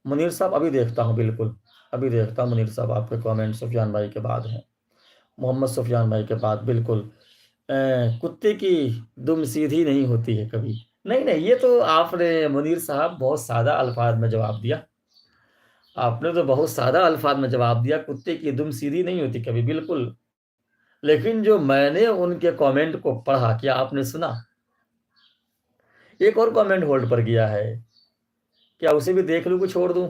منیر صاحب ابھی دیکھتا ہوں، بالکل ابھی دیکھتا ہوں منیر صاحب آپ کے کامنٹ سفیان بھائی کے بعد ہیں، محمد سفیان بھائی کے بعد بالکل۔ کتے کی دم سیدھی نہیں ہوتی ہے کبھی۔ نہیں نہیں، یہ تو آپ نے منیر صاحب بہت سادہ الفاظ میں جواب دیا، آپ نے تو بہت سادہ الفاظ میں جواب دیا، کتے کی دم سیدھی نہیں ہوتی کبھی، بالکل۔ لیکن جو میں نے ان کے کامنٹ کو پڑھا، کیا آپ نے سنا؟ ایک اور کامنٹ ہولڈ پر گیا ہے، کیا اسے بھی دیکھ لوں کہ چھوڑ دوں؟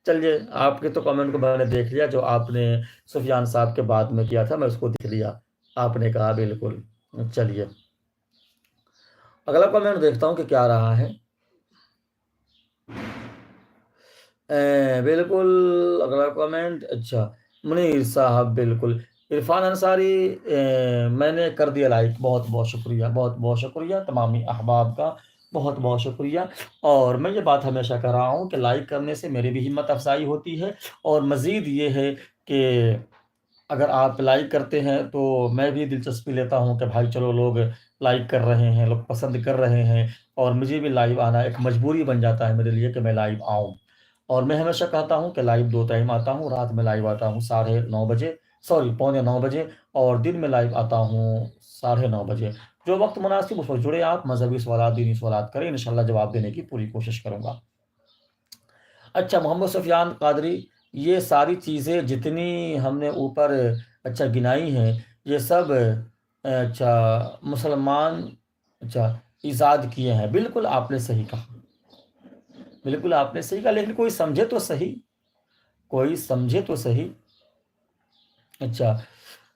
چلیے، آپ کے تو کامنٹ کو میں نے دیکھ لیا، جو آپ نے سفیان صاحب کے بعد میں کیا تھا میں اس کو دیکھ لیا، آپ نے کہا بالکل۔ چلیے اگلا کامنٹ دیکھتا ہوں کہ کیا رہا ہے۔ بالکل اگلا کامنٹ، اچھا منیر صاحب بالکل۔ عرفان انصاری، میں نے کر دیا لائک، بہت بہت شکریہ، بہت بہت شکریہ تمامی احباب کا، بہت بہت شکریہ۔ اور میں یہ بات ہمیشہ کر رہا ہوں کہ لائک کرنے سے میری بھی ہمت افزائی ہوتی ہے، اور مزید یہ ہے کہ اگر آپ لائک کرتے ہیں تو میں بھی دلچسپی لیتا ہوں کہ بھائی چلو لوگ لائک کر رہے ہیں، لوگ پسند کر رہے ہیں، اور مجھے بھی لائیو آنا ایک مجبوری بن جاتا ہے میرے لیے کہ میں لائیو آؤں۔ اور میں ہمیشہ کہتا ہوں کہ لائیو دو ٹائم آتا ہوں، رات میں لائیو آتا ہوں 9:30 بجے، سوری 8:45 بجے، اور دن میں لائیو آتا ہوں 9:30 بجے۔ جو وقت مناسب اس وقت جڑے آپ، مذہبی سوالات، دینی سوالات کریں، انشاءاللہ جواب دینے کی پوری کوشش کروں گا۔ اچھا محمد سفیان قادری، یہ ساری چیزیں جتنی ہم نے اوپر اچھا گنائی ہیں، یہ سب اچھا مسلمان اچھا ایجاد کیے ہیں، بالکل آپ نے صحیح کہا، بالکل آپ نے صحیح کہا، لیکن کوئی سمجھے تو صحیح، کوئی سمجھے تو صحیح۔ اچھا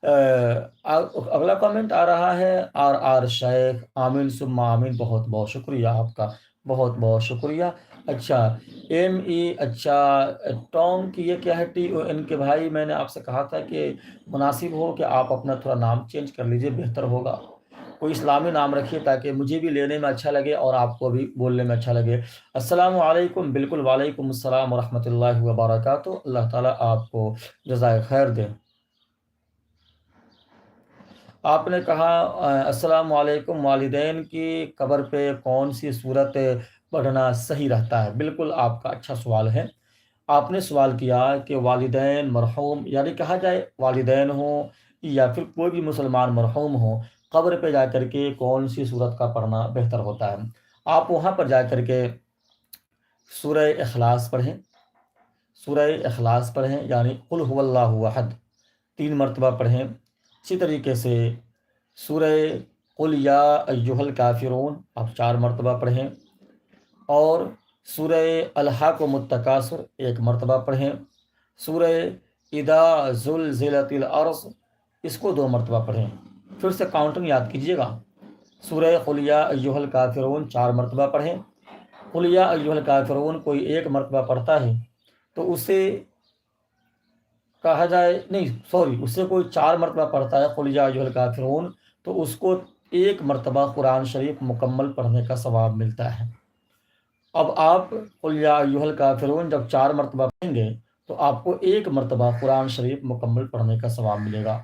اگلا کامنٹ آ رہا ہے، آر شیخ، آمین ثم آمین، بہت بہت شکریہ آپ کا، بہت بہت شکریہ۔ اچھا ایم ای، اچھا ٹام کی یہ کیا ہے، ٹی او این کے بھائی، میں نے آپ سے کہا تھا کہ مناسب ہو کہ آپ اپنا تھوڑا نام چینج کر لیجئے، بہتر ہوگا، کوئی اسلامی نام رکھیے تاکہ مجھے بھی لینے میں اچھا لگے اور آپ کو بھی بولنے میں اچھا لگے۔ السلام علیکم، بالکل وعلیکم السلام ورحمۃ اللہ وبرکاتہ، اللہ تعالیٰ آپ کو جزائے خیر دے۔ آپ نے کہا السلام علیکم، والدین کی قبر پہ کون سی صورت پڑھنا صحیح رہتا ہے؟ بالکل آپ کا اچھا سوال ہے۔ آپ نے سوال کیا کہ والدین مرحوم، یعنی کہا جائے والدین ہوں یا پھر کوئی بھی مسلمان مرحوم ہو، قبر پہ جا کر کے کون سی صورت کا پڑھنا بہتر ہوتا ہے؟ آپ وہاں پر جا کر کے سورہ اخلاص پڑھیں، سورہ اخلاص پڑھیں، یعنی قل هو اللہ احد 3 مرتبہ پڑھیں۔ اسی طریقے سے سورہ قل یا ایہا الکافرون آپ 4 مرتبہ پڑھیں، اور سورہ الحاکم التکاثر 1 مرتبہ پڑھیں، سورہ اذا زلزلت الارض اس کو 2 مرتبہ پڑھیں۔ پھر سے کاؤنٹنگ یاد کیجیے گا، سورہ قل یا ایہا الکافرون 4 مرتبہ پڑھیں، قل یا ایہا الکافرون کوئی 1 مرتبہ پڑھتا ہے تو اسے کہا جائے، نہیں سوری، اس سے کوئی 4 مرتبہ پڑھتا ہے قل یا ایہا الکافرون تو اس کو 1 مرتبہ قرآن شریف مکمل پڑھنے کا ثواب ملتا ہے۔ اب آپ قل یا ایہا الکافرون جب 4 مرتبہ پڑھیں گے تو آپ کو 1 مرتبہ قرآن شریف مکمل پڑھنے کا ثواب ملے گا۔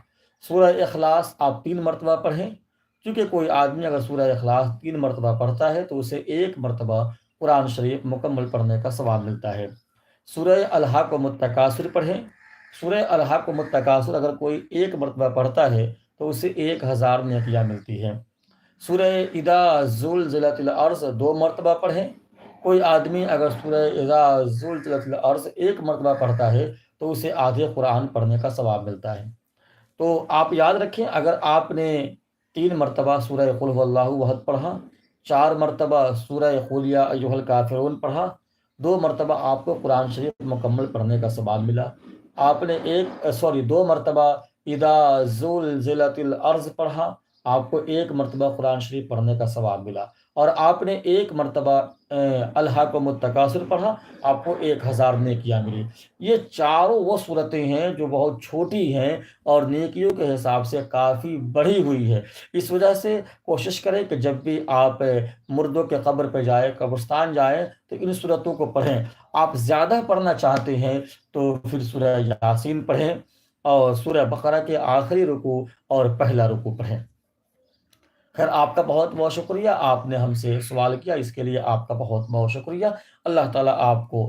سورہ اخلاص آپ 3 مرتبہ پڑھیں، کیونکہ کوئی آدمی اگر سورہ اخلاص 3 مرتبہ پڑھتا ہے تو اسے 1 مرتبہ قرآن شریف مکمل پڑھنے کا ثواب ملتا ہے۔ سورہ الحاکم التکاثر پڑھیں، سورہ الحاکم التکاثر اگر کوئی 1 مرتبہ پڑھتا ہے تو اسے 1000 نیکیاں ملتی ہیں۔ سورہ اذا زلزلت الارض 2 مرتبہ پڑھیں، کوئی آدمی اگر سورہ اذا زلزلت الارض 1 مرتبہ پڑھتا ہے تو اسے آدھے قرآن پڑھنے کا ثواب ملتا ہے۔ تو آپ یاد رکھیں، اگر آپ نے 3 مرتبہ سورہ قل هو اللہ احد پڑھا، 4 مرتبہ سورہ قل یا ایہا الکافرون پڑھا، 2 مرتبہ آپ کو قرآن شریف مکمل پڑھنے کا ثواب ملا۔ آپ نے 2 مرتبہ اذا زلزلت الارض پڑھا، آپ کو 1 مرتبہ قرآن شریف پڑھنے کا ثواب ملا، اور آپ نے 1 مرتبہ الحاکم التکاثر پڑھا، آپ کو 1000 نیکیاں ملی۔ یہ چاروں وہ صورتیں ہیں جو بہت چھوٹی ہیں اور نیکیوں کے حساب سے کافی بڑھی ہوئی ہے۔ اس وجہ سے کوشش کریں کہ جب بھی آپ مردوں کے قبر پہ جائیں، قبرستان جائیں، تو ان صورتوں کو پڑھیں۔ آپ زیادہ پڑھنا چاہتے ہیں تو پھر سورہ یاسین پڑھیں، اور سورہ بقرہ کے آخری رکوع اور پہلا رکوع پڑھیں۔ خیر آپ کا بہت بہت شکریہ، آپ نے ہم سے سوال کیا، اس کے لیے آپ کا بہت بہت شکریہ۔ اللہ تعالیٰ آپ کو